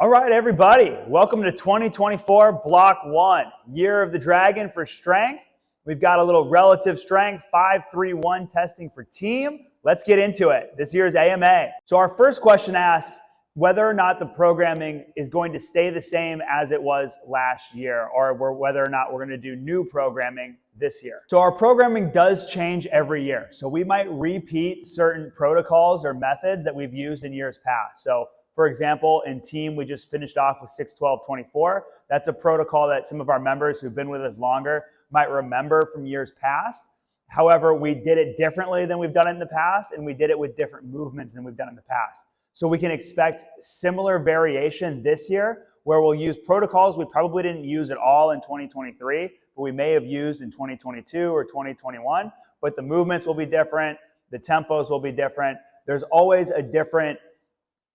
All right, everybody, welcome to 2024 Block 1, Year of the Dragon for strength. We've got a little relative strength, 5-3-1 testing for team. Let's get into it. This year's AMA. So our first question asks whether or not the programming is going to stay the same as it was last year, or whether or not we're going to do new programming this year. So our programming does change every year. So we might repeat certain protocols or methods that we've used in years past. So for example, in team, we just finished off with 6-12-24. That's a protocol that some of our members who've been with us longer might remember from years past. However, we did it differently than we've done it in the past, and we did it with different movements than we've done in the past. So we can expect similar variation this year, where we'll use protocols we probably didn't use at all in 2023, but we may have used in 2022 or 2021. But the movements will be different. The tempos will be different. There's always a different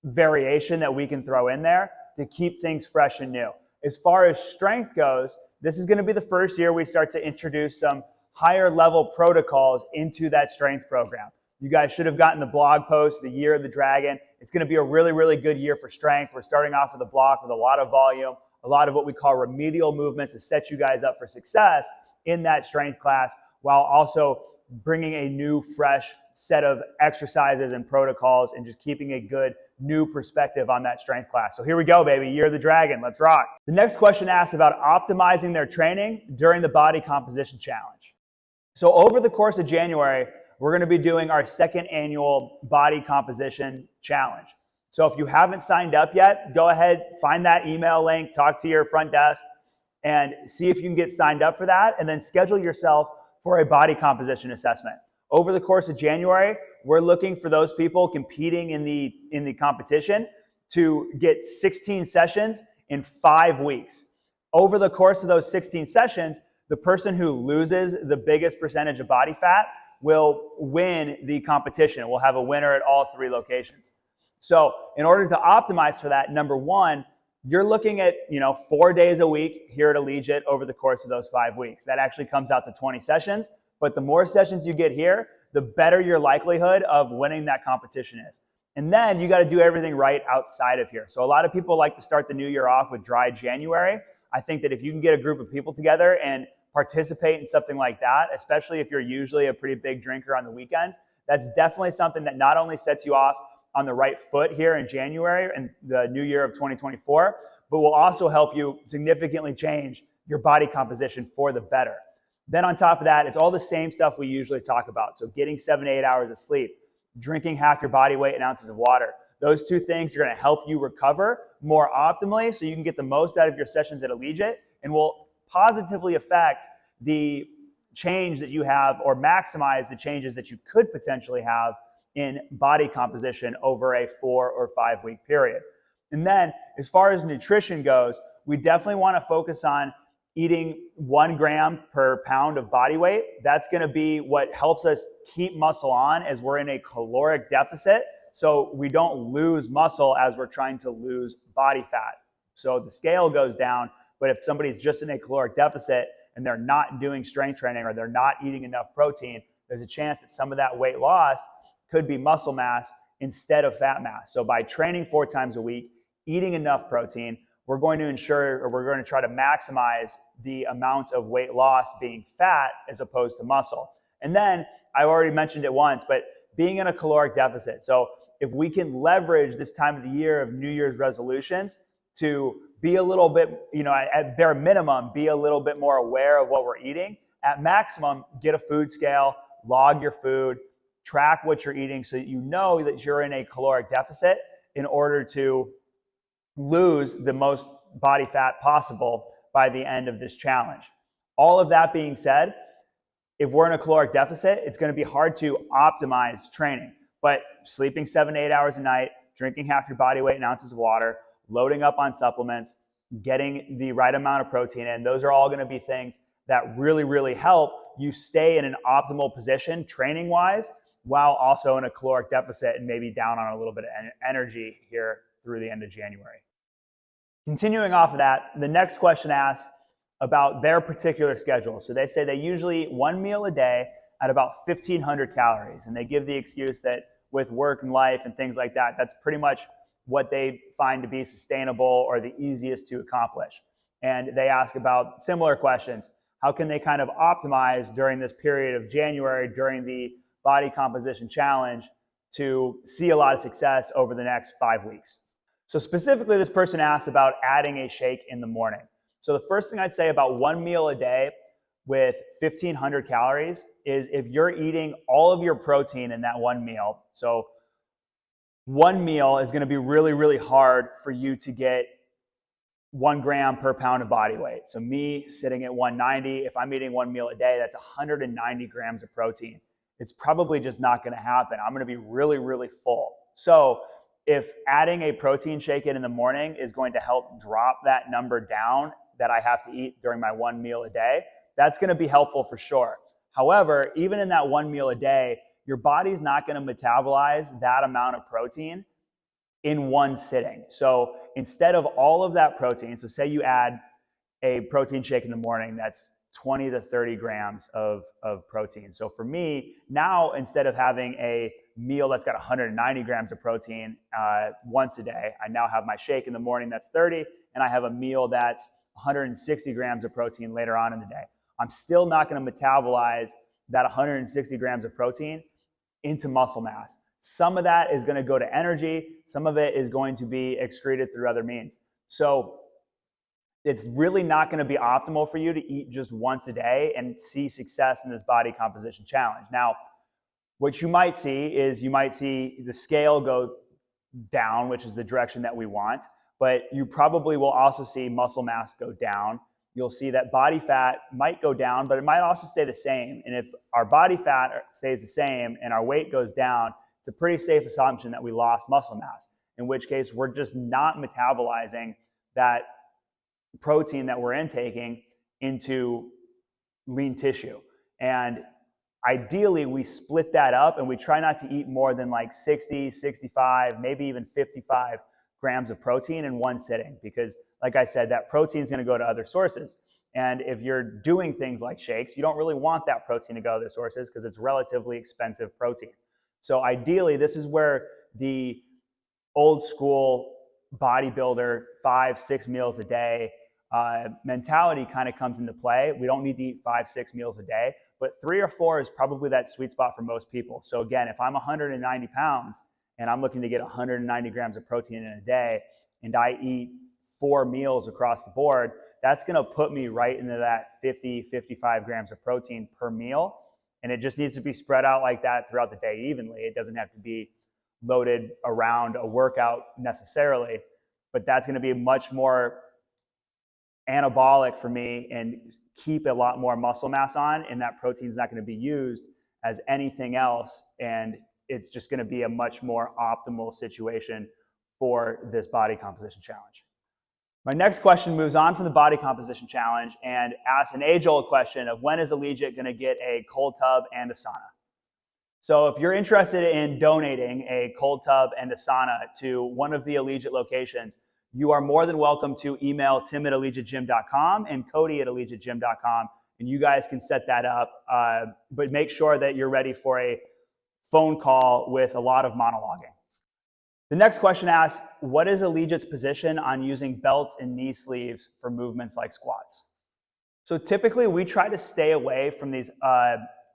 variation that we can throw in there to keep things fresh and new. As far as strength goes, this is going to be the first year we start to introduce some higher level protocols into that strength program. You guys should have gotten the blog post, the Year of the Dragon. It's going to be a really, really good year for strength. We're starting off with a block with a lot of volume, a lot of what we call remedial movements to set you guys up for success in that strength class, while also bringing a new, fresh set of exercises and protocols and just keeping a good new perspective on that strength class. So here we go, baby. Year of the Dragon. Let's rock. The next question asks about optimizing their training during the body composition challenge. So over the course of January, we're going to be doing our second annual body composition challenge. So if you haven't signed up yet, go ahead, find that email link, talk to your front desk, and see if you can get signed up for that, and then schedule yourself for a body composition assessment. Over the course of January, we're looking for those people competing in the competition to get 16 sessions in 5 weeks. Over the course of those 16 sessions, the person who loses the biggest percentage of body fat will win the competition. We'll have a winner at all 3 locations. So in order to optimize for that, number one, you're looking at 4 days a week here at Allegiate over the course of those 5 weeks. That actually comes out to 20 sessions. But the more sessions you get here, the better your likelihood of winning that competition is. And then you got to do everything right outside of here. So a lot of people like to start the new year off with dry January. I think that if you can get a group of people together and participate in something like that, especially if you're usually a pretty big drinker on the weekends, that's definitely something that not only sets you off on the right foot here in January and the new year of 2024, but will also help you significantly change your body composition for the better. Then on top of that, it's all the same stuff we usually talk about. So getting 7 to 8 hours of sleep, drinking half your body weight in ounces of water. Those 2 things are going to help you recover more optimally so you can get the most out of your sessions at Allegiate and will positively affect the change that you have or maximize the changes that you could potentially have in body composition over a 4 or 5 week period. And then as far as nutrition goes, we definitely want to focus on eating 1 gram per pound of body weight. That's going to be what helps us keep muscle on as we're in a caloric deficit, so we don't lose muscle as we're trying to lose body fat. So the scale goes down, but if somebody's just in a caloric deficit and they're not doing strength training or they're not eating enough protein, there's a chance that some of that weight loss could be muscle mass instead of fat mass. So by training 4 times a week, eating enough protein, we're going to ensure, or we're going to try to maximize the amount of weight loss being fat as opposed to muscle. And then I already mentioned it once, but being in a caloric deficit. So if we can leverage this time of the year of New Year's resolutions to be a little bit, at bare minimum, be a little bit more aware of what we're eating. At maximum, get a food scale, log your food, track what you're eating so that you know that you're in a caloric deficit in order to lose the most body fat possible by the end of this challenge. All of that being said, if we're in a caloric deficit, it's going to be hard to optimize training. But sleeping 7 to 8 hours a night, drinking half your body weight in ounces of water, loading up on supplements, getting the right amount of protein in, those are all going to be things that really, really help you stay in an optimal position training-wise while also in a caloric deficit and maybe down on a little bit of energy here through the end of January. Continuing off of that, the next question asks about their particular schedule. So they say they usually eat 1 meal a day at about 1,500 calories. And they give the excuse that with work and life and things like that, that's pretty much what they find to be sustainable or the easiest to accomplish. And they ask about similar questions. How can they kind of optimize during this period of January, during the body composition challenge, to see a lot of success over the next 5 weeks? So specifically, this person asked about adding a shake in the morning. So the first thing I'd say about one meal a day with 1,500 calories is if you're eating all of your protein in that one meal, so one meal is going to be really, really hard for you to get 1 gram per pound of body weight. So me sitting at 190, if I'm eating one meal a day, that's 190 grams of protein. It's probably just not going to happen. I'm going to be really, really full. So if adding a protein shake in the morning is going to help drop that number down that I have to eat during my one meal a day, that's going to be helpful for sure. However, even in that one meal a day, your body's not going to metabolize that amount of protein in one sitting. So instead of all of that protein, so say you add a protein shake in the morning, that's 20 to 30 grams of protein. So for me, now instead of having a meal that's got 190 grams of protein once a day, I now have my shake in the morning that's 30, and I have a meal that's 160 grams of protein later on in the day. I'm still not going to metabolize that 160 grams of protein into muscle mass. Some of that is going to go to energy. Some of it is going to be excreted through other means. So it's really not going to be optimal for you to eat just once a day and see success in this body composition challenge. Now, what you might see is you might see the scale go down, which is the direction that we want, but you probably will also see muscle mass go down. You'll see that body fat might go down, but it might also stay the same. And if our body fat stays the same and our weight goes down, it's a pretty safe assumption that we lost muscle mass, in which case we're just not metabolizing that protein that we're intaking into lean tissue. And ideally, we split that up and we try not to eat more than like 60, 65, maybe even 55 grams of protein in one sitting, because like I said, that protein is going to go to other sources. And if you're doing things like shakes, you don't really want that protein to go to other sources because it's relatively expensive protein. So ideally, this is where the old school bodybuilder 5-6 meals a day mentality kind of comes into play. We don't need to eat 5-6 meals a day, but 3 or 4 is probably that sweet spot for most people. So again, if I'm 190 pounds and I'm looking to get 190 grams of protein in a day, and I eat 4 meals across the board, that's going to put me right into that 50-55 grams of protein per meal. And it just needs to be spread out like that throughout the day evenly. It doesn't have to be loaded around a workout necessarily, but that's going to be much more anabolic for me and keep a lot more muscle mass on, and that protein is not going to be used as anything else, and it's just going to be a much more optimal situation for this body composition challenge. My next question moves on from the body composition challenge and asks an age-old question of when is Allegiate going to get a cold tub and a sauna? So if you're interested in donating a cold tub and a sauna to one of the Allegiate locations, you are more than welcome to email tim@allegiategym.com and cody@allegiategym.com, and you guys can set that up. But make sure that you're ready for a phone call with a lot of monologuing. The next question asks, what is Allegiate's position on using belts and knee sleeves for movements like squats? So typically we try to stay away from these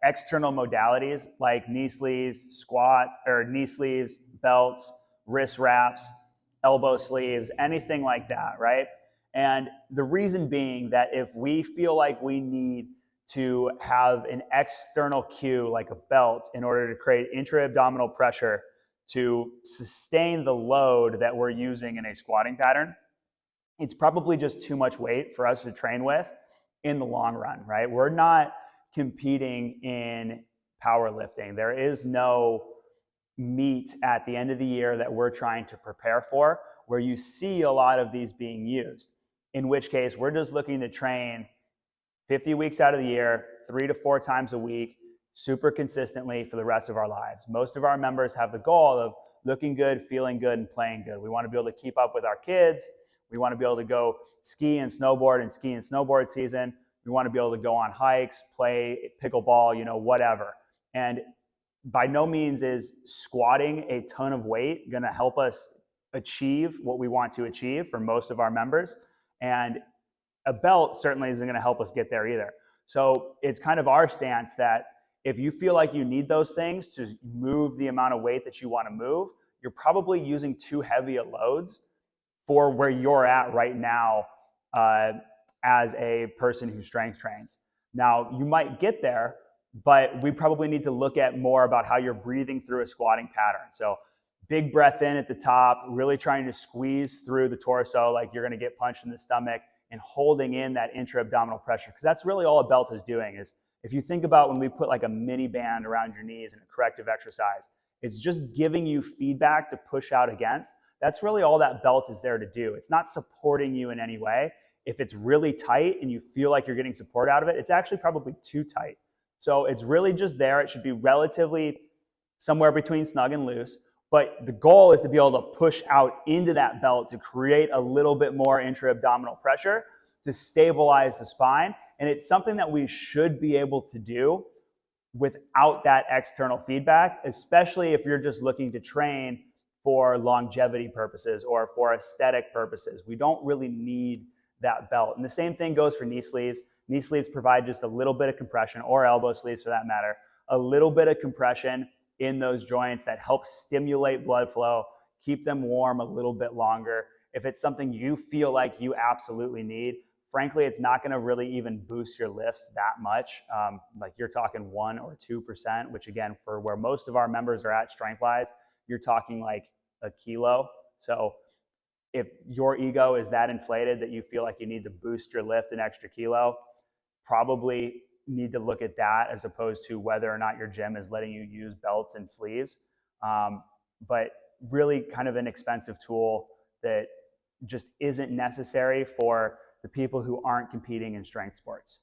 external modalities like knee sleeves, squats, or knee sleeves, belts, wrist wraps, elbow sleeves, anything like that, right? And the reason being that if we feel like we need to have an external cue like a belt in order to create intra-abdominal pressure to sustain the load that we're using in a squatting pattern, it's probably just too much weight for us to train with in the long run, right? We're not competing in powerlifting. There is no meet at the end of the year that we're trying to prepare for where you see a lot of these being used, in which case we're just looking to train 50 weeks out of the year, 3 to 4 times a week, super consistently for the rest of our lives. Most of our members have the goal of looking good, feeling good, and playing good. We want to be able to keep up with our kids. We want to be able to go ski and snowboard season. We want to be able to go on hikes, play pickleball, whatever. And by no means is squatting a ton of weight going to help us achieve what we want to achieve for most of our members. And a belt certainly isn't going to help us get there either. So it's kind of our stance that if you feel like you need those things to move the amount of weight that you want to move, you're probably using too heavy a loads for where you're at right now as a person who strength trains. Now, you might get there, but we probably need to look at more about how you're breathing through a squatting pattern. So big breath in at the top, really trying to squeeze through the torso like you're going to get punched in the stomach, and holding in that intra-abdominal pressure, because that's really all a belt is doing. Is if you think about when we put like a mini band around your knees in a corrective exercise, it's just giving you feedback to push out against. That's really all that belt is there to do. It's not supporting you in any way. If it's really tight and you feel like you're getting support out of it, it's actually probably too tight. So it's really just there. It should be relatively somewhere between snug and loose. But the goal is to be able to push out into that belt to create a little bit more intra-abdominal pressure to stabilize the spine. And it's something that we should be able to do without that external feedback, especially if you're just looking to train for longevity purposes or for aesthetic purposes. We don't really need that belt. And the same thing goes for knee sleeves. Knee sleeves provide just a little bit of compression, or elbow sleeves for that matter, a little bit of compression in those joints that helps stimulate blood flow, keep them warm a little bit longer. If it's something you feel like you absolutely need, frankly, it's not going to really even boost your lifts that much. Like you're talking 1 or 2%, which again, for where most of our members are at strength-wise, you're talking like a kilo. So if your ego is that inflated that you feel like you need to boost your lift an extra kilo, probably need to look at that as opposed to whether or not your gym is letting you use belts and sleeves. But really kind of an expensive tool that just isn't necessary for the people who aren't competing in strength sports.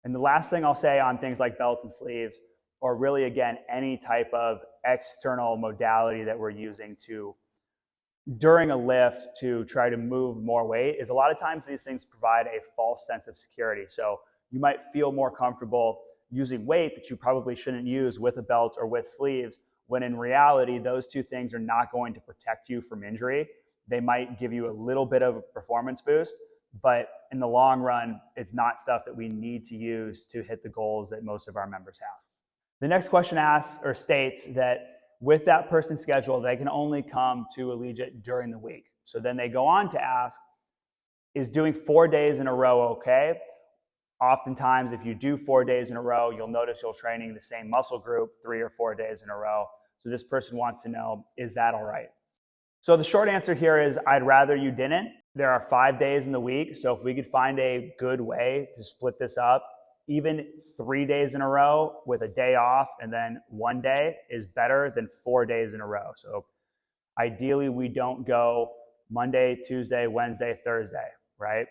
And the last thing I'll say on things like belts and sleeves, or really again, any type of external modality that we're using to during a lift to try to move more weight, is a lot of times these things provide a false sense of security. So you might feel more comfortable using weight that you probably shouldn't use with a belt or with sleeves, when in reality, those two things are not going to protect you from injury. They might give you a little bit of a performance boost, but in the long run, it's not stuff that we need to use to hit the goals that most of our members have. The next question asks or states that with that person's schedule, they can only come to Allegiate during the week. So then they go on to ask, is doing 4 days in a row okay? Oftentimes, if you do 4 days in a row, you'll notice you're training the same muscle group 3 or 4 days in a row. So this person wants to know, is that all right? So the short answer here is I'd rather you didn't. There are 5 days in the week. So if we could find a good way to split this up, even 3 days in a row with a day off and then 1 day is better than 4 days in a row. So ideally, we don't go Monday, Tuesday, Wednesday, Thursday, right?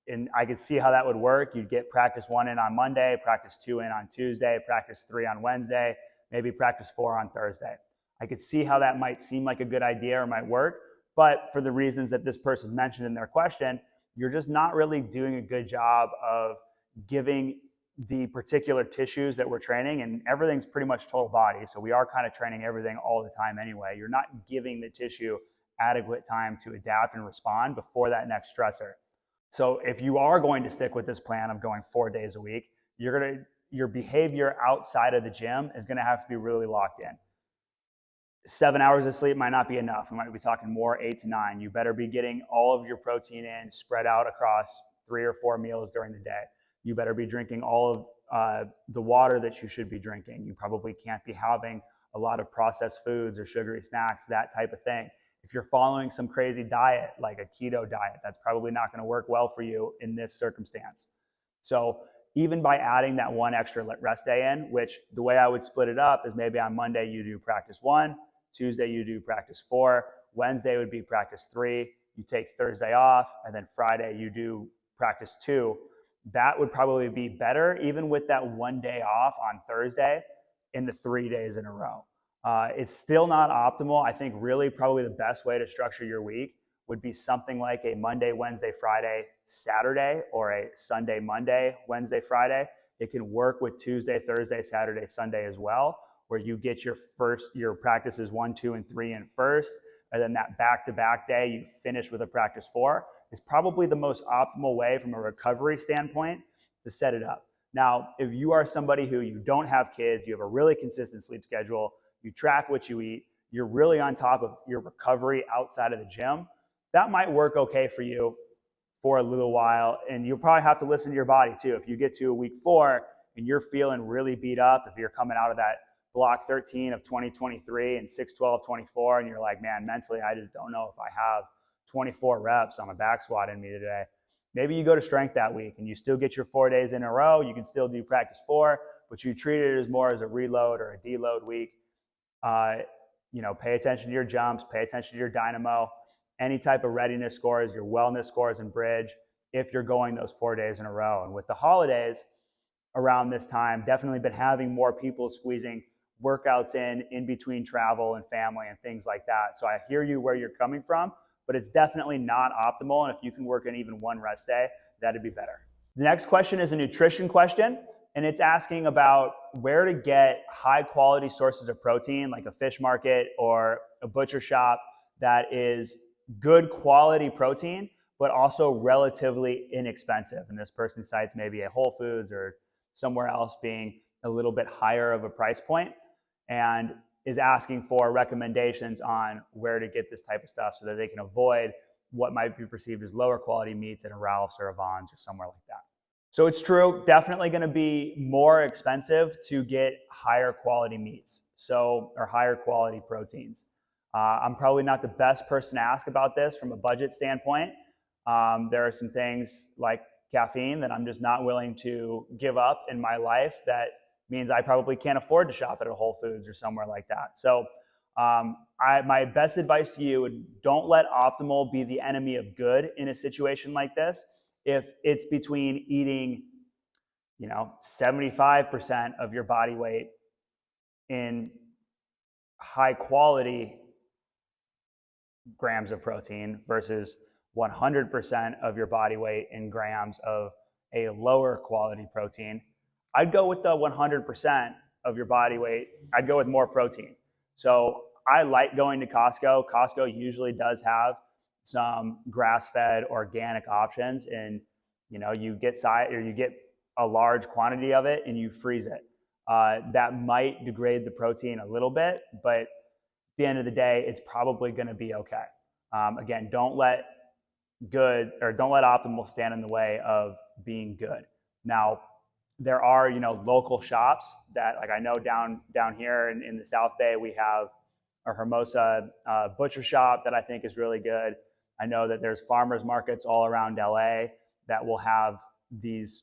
And I could see how that would work. You'd get practice 1 in on Monday, practice 2 in on Tuesday, practice 3 on Wednesday, maybe practice 4 on Thursday. I could see how that might seem like a good idea or might work, but for the reasons that this person mentioned in their question, you're just not really doing a good job of giving the particular tissues that we're training, and everything's pretty much total body. So we are kind of training everything all the time anyway. You're not giving the tissue adequate time to adapt and respond before that next stressor. So if you are going to stick with this plan of going 4 days a week, your behavior outside of the gym is going to have to be really locked in. 7 hours of sleep might not be enough. We might be talking more 8 to 9. You better be getting all of your protein in, spread out across 3 or 4 meals during the day. You better be drinking all of the water that you should be drinking. You probably can't be having a lot of processed foods or sugary snacks, that type of thing. If you're following some crazy diet, like a keto diet, that's probably not going to work well for you in this circumstance. So even by adding that 1 extra rest day in, which the way I would split it up is maybe on Monday you do practice 1, Tuesday you do practice 4, Wednesday would be practice 3, you take Thursday off, and then Friday you do practice 2. That would probably be better, even with that 1 day off on Thursday in the 3 days in a row. It's still not optimal. I think really probably the best way to structure your week would be something like a Monday, Wednesday, Friday, Saturday, or a Sunday, Monday, Wednesday, Friday. It can work with Tuesday, Thursday, Saturday, Sunday as well, where you get your practices 1, 2, and 3 in first, and then that back-to-back day you finish with a practice 4 is probably the most optimal way from a recovery standpoint to set it up. Now, if you are somebody who you don't have kids, you have a really consistent sleep schedule, you track what you eat, you're really on top of your recovery outside of the gym, that might work okay for you for a little while. And you'll probably have to listen to your body too. If you get to a week 4 and you're feeling really beat up, if you're coming out of that block 13 of 2023 and 6-12-24, and you're like, man, mentally, I just don't know if I have 24 reps on a back squat in me today. Maybe you go to strength that week and you still get your 4 days in a row. You can still do practice 4, but you treat it as more as a reload or a deload week. Pay attention to your jumps, pay attention to your dynamo, any type of readiness scores, your wellness scores and bridge, if you're going those 4 days in a row. And with the holidays around this time, definitely been having more people squeezing workouts in between travel and family and things like that. So I hear you where you're coming from, but it's definitely not optimal. And if you can work in even one rest day, that'd be better. The next question is a nutrition question, and it's asking about where to get high quality sources of protein, like a fish market or a butcher shop that is good quality protein, but also relatively inexpensive. And this person cites maybe a Whole Foods or somewhere else being a little bit higher of a price point, and is asking for recommendations on where to get this type of stuff so that they can avoid what might be perceived as lower quality meats at a Ralph's or a Vons or somewhere like that. So it's true, definitely going to be more expensive to get higher quality meats, or higher quality proteins. I'm probably not the best person to ask about this from a budget standpoint. There are some things like caffeine that I'm just not willing to give up in my life that means I probably can't afford to shop at a Whole Foods or somewhere like that. So my best advice to you would, don't let optimal be the enemy of good in a situation like this. If it's between eating, 75% of your body weight in high quality grams of protein versus 100% of your body weight in grams of a lower quality protein, I'd go with the 100% of your body weight. I'd go with more protein. So I like going to Costco. Costco usually does have some grass-fed organic options, and you get a large quantity of it and you freeze it. That might degrade the protein a little bit, but at the end of the day, it's probably going to be okay. Again, don't let optimal stand in the way of being good. Now, there are local shops that, like, I know down here in the South Bay, we have a Hermosa butcher shop that I think is really good. I know that there's farmers markets all around LA that will have these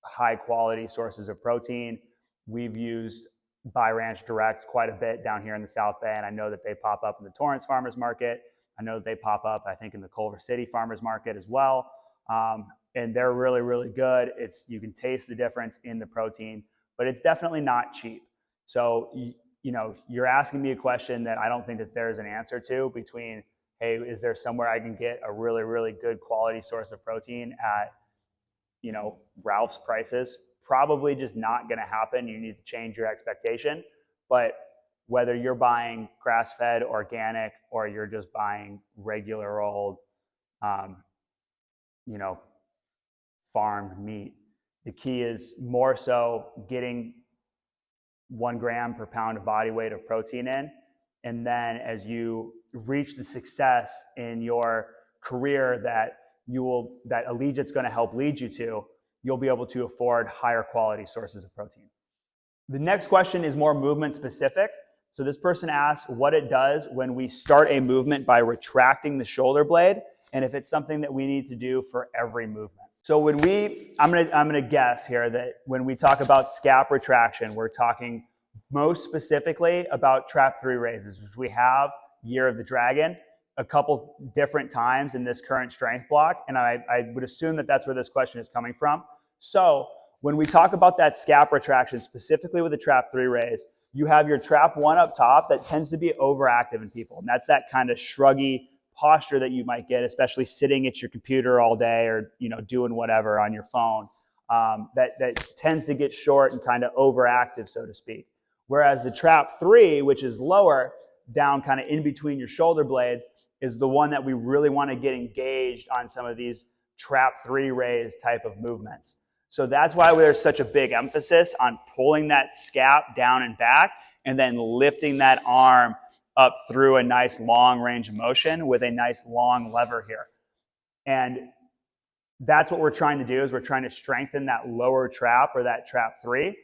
high quality sources of protein. We've used Buy Ranch Direct quite a bit down here in the South Bay, and I know that they pop up in the Torrance Farmers Market. I know that they pop up, I think, in the Culver City Farmers Market as well. And they're really, really good. You can taste the difference in the protein, but it's definitely not cheap. So, you're asking me a question that I don't think that there's an answer to, between, hey, is there somewhere I can get a really, really good quality source of protein at, Ralph's prices? Probably just not going to happen. You need to change your expectation. But whether you're buying grass-fed organic or you're just buying regular old, farmed meat, the key is more so getting 1 gram per pound of body weight of protein in. And then as you reach the success in your career that Allegiate's going to help lead you to, you'll be able to afford higher quality sources of protein. The next question is more movement specific. So this person asks what it does when we start a movement by retracting the shoulder blade, and if it's something that we need to do for every movement. So I'm gonna guess here that when we talk about scap retraction, we're talking most specifically about trap 3 raises, which we have Year of the Dragon a couple different times in this current strength block, and I would assume that that's where this question is coming from. So when we talk about that scap retraction, specifically with the trap 3 raise, you have your trap 1 up top that tends to be overactive in people, and that's that kind of shruggy posture that you might get, especially sitting at your computer all day or doing whatever on your phone. That tends to get short and kind of overactive, so to speak. Whereas the trap 3, which is lower, down kind of in between your shoulder blades is the one that we really want to get engaged on some of these trap 3 raise type of movements. So that's why there's such a big emphasis on pulling that scap down and back and then lifting that arm up through a nice long range of motion with a nice long lever here. And that's what we're trying to do, is we're trying to strengthen that lower trap or that trap 3.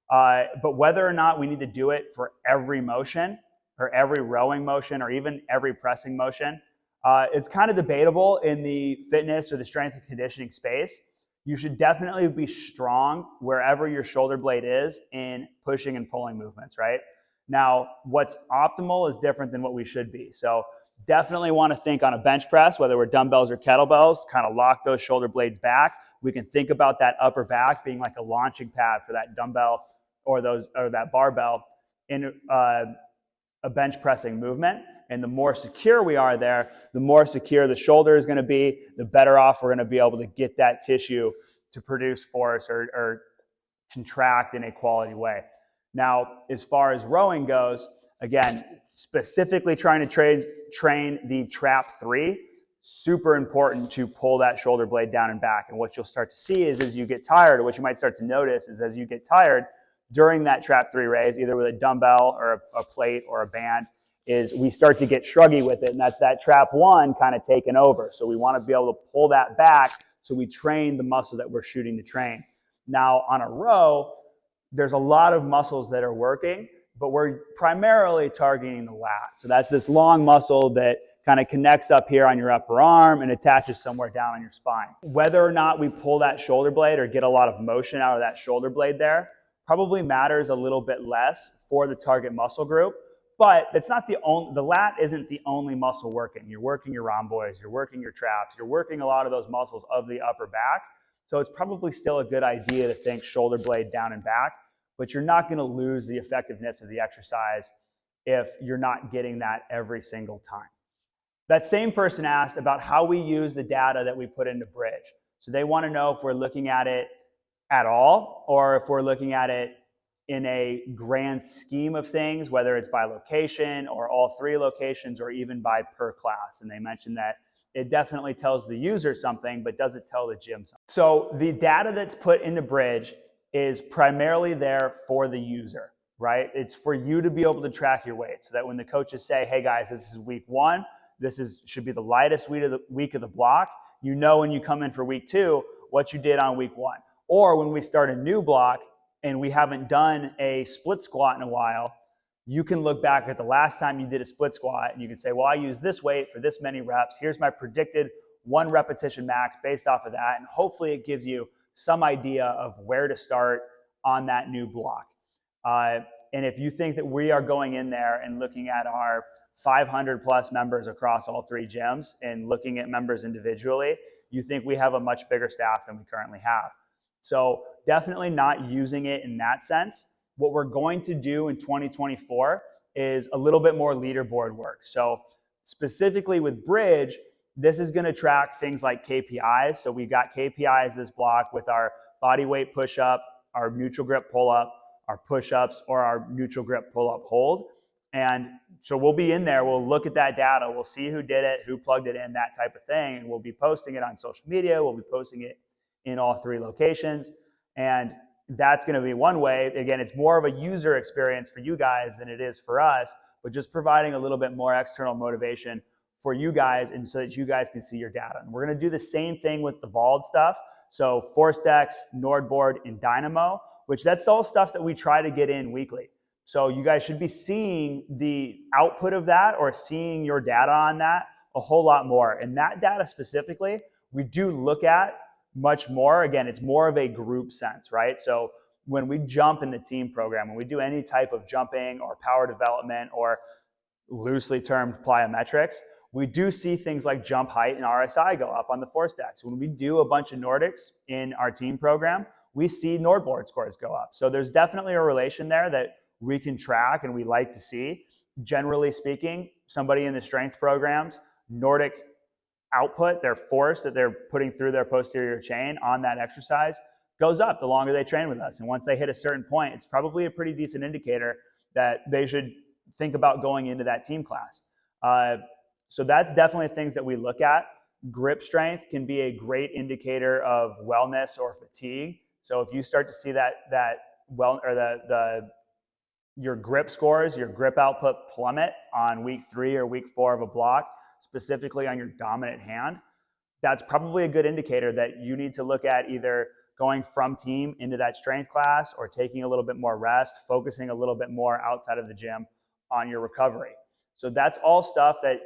But whether or not we need to do it for every motion or every rowing motion or even every pressing motion, it's kind of debatable in the fitness or the strength and conditioning space. You should definitely be strong wherever your shoulder blade is in pushing and pulling movements, right? Now, what's optimal is different than what we should be. So definitely want to think on a bench press, whether we're dumbbells or kettlebells, kind of lock those shoulder blades back. We can think about that upper back being like a launching pad for that dumbbell or that barbell in a bench pressing movement. And the more secure we are there, the more secure the shoulder is going to be, the better off we're going to be able to get that tissue to produce force or contract in a quality way. Now, as far as rowing goes, again, specifically trying to train the trap 3, super important to pull that shoulder blade down and back. And what you'll start to see is as you get tired, or what you might start to notice is as you get tired during that trap 3 raise, either with a dumbbell or a plate or a band, is we start to get shruggy with it. And that's that trap 1 kind of taking over. So we want to be able to pull that back so we train the muscle that we're shooting to train. Now on a row, there's a lot of muscles that are working, but we're primarily targeting the lat. So that's this long muscle that kind of connects up here on your upper arm and attaches somewhere down on your spine. Whether or not we pull that shoulder blade or get a lot of motion out of that shoulder blade there probably matters a little bit less for the target muscle group, but it's not the lat isn't the only muscle working. You're working your rhomboids, you're working your traps, you're working a lot of those muscles of the upper back. So it's probably still a good idea to think shoulder blade down and back, but you're not going to lose the effectiveness of the exercise if you're not getting that every single time. That same person asked about how we use the data that we put into Bridge. So they want to know if we're looking at it at all, or if we're looking at it in a grand scheme of things, whether it's by location or all 3 locations or even by per class. And they mentioned that it definitely tells the user something, but doesn't tell the gym something. So the data that's put into Bridge is primarily there for the user, right? It's for you to be able to track your weight so that when the coaches say, hey guys, this is week 1, should be the lightest week of the block, you know when you come in for week 2 what you did on week 1. Or when we start a new block and we haven't done a split squat in a while, you can look back at the last time you did a split squat and you can say, well, I use this weight for this many reps. Here's my predicted 1 repetition max based off of that. And hopefully it gives you some idea of where to start on that new block. And if you think that we are going in there and looking at our 500 plus members across all 3 gyms and looking at members individually, you think we have a much bigger staff than we currently have. So definitely not using it in that sense. What we're going to do in 2024 is a little bit more leaderboard work. So specifically with Bridge, this is going to track things like KPIs. So we've got KPIs this block with our body weight push-up, our neutral grip pull-up, our push-ups, or our neutral grip pull-up hold. And so we'll be in there, we'll look at that data, we'll see who did it, who plugged it in, that type of thing. And we'll be posting it on social media, we'll be posting it in all 3 locations. And that's going to be one way. Again, it's more of a user experience for you guys than it is for us, but just providing a little bit more external motivation for you guys and so that you guys can see your data. And we're going to do the same thing with the Vault stuff. So ForceDex, Nordboard, and Dynamo, which that's all stuff that we try to get in weekly. So you guys should be seeing the output of that or seeing your data on that a whole lot more. And that data specifically, we do look at much more. Again, it's more of a group sense, right? So when we jump in the team program, when we do any type of jumping or power development or loosely termed plyometrics, we do see things like jump height and RSI go up on the ForceDex. When we do a bunch of Nordics in our team program, we see Nordboard scores go up. So there's definitely a relation there that we can track and we like to see. Generally speaking, somebody in the strength programs, Nordic output, their force that they're putting through their posterior chain on that exercise goes up the longer they train with us. And once they hit a certain point, it's probably a pretty decent indicator that they should think about going into that team class. So that's definitely things that we look at. Grip strength can be a great indicator of wellness or fatigue. So if you start to see your grip scores, your grip output plummet on week 3 or week 4 of a block, specifically on your dominant hand, that's probably a good indicator that you need to look at either going from team into that strength class or taking a little bit more rest, focusing a little bit more outside of the gym on your recovery. So that's all stuff that,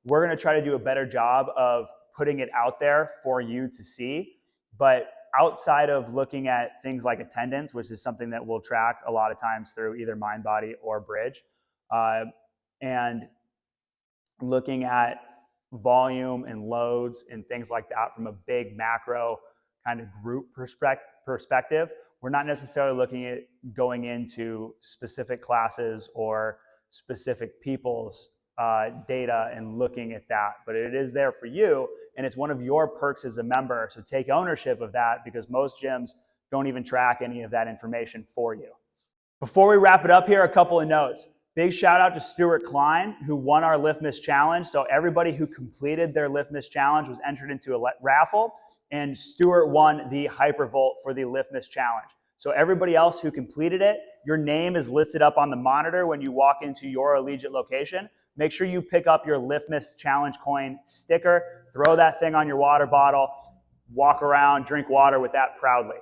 we're going to try to do a better job of putting it out there for you to see. But outside of looking at things like attendance, which is something that we'll track a lot of times through either Mind Body or Bridge, and looking at volume and loads and things like that from a big macro kind of group perspective, we're not necessarily looking at going into specific classes or specific people's data and looking at that, but it is there for you, and it's one of your perks as a member. So take ownership of that, because most gyms don't even track any of that information for you. Before we wrap it up here, a couple of notes. Big shout out to Stuart Klein, who won our Lift Miss Challenge. So everybody who completed their Lift Miss Challenge was entered into a raffle, and Stuart won the Hypervolt for the Lift Miss Challenge. So everybody else who completed it, your name is listed up on the monitor when you walk into your Allegiate location. Make sure you pick up your Lift Miss Challenge coin sticker, throw that thing on your water bottle, walk around, drink water with that proudly.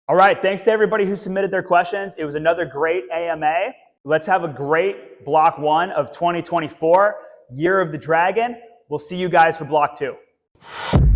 All right, thanks to everybody who submitted their questions. It was another great AMA. Let's have a great Block 1 of 2024, Year of the Dragon. We'll see you guys for Block 2.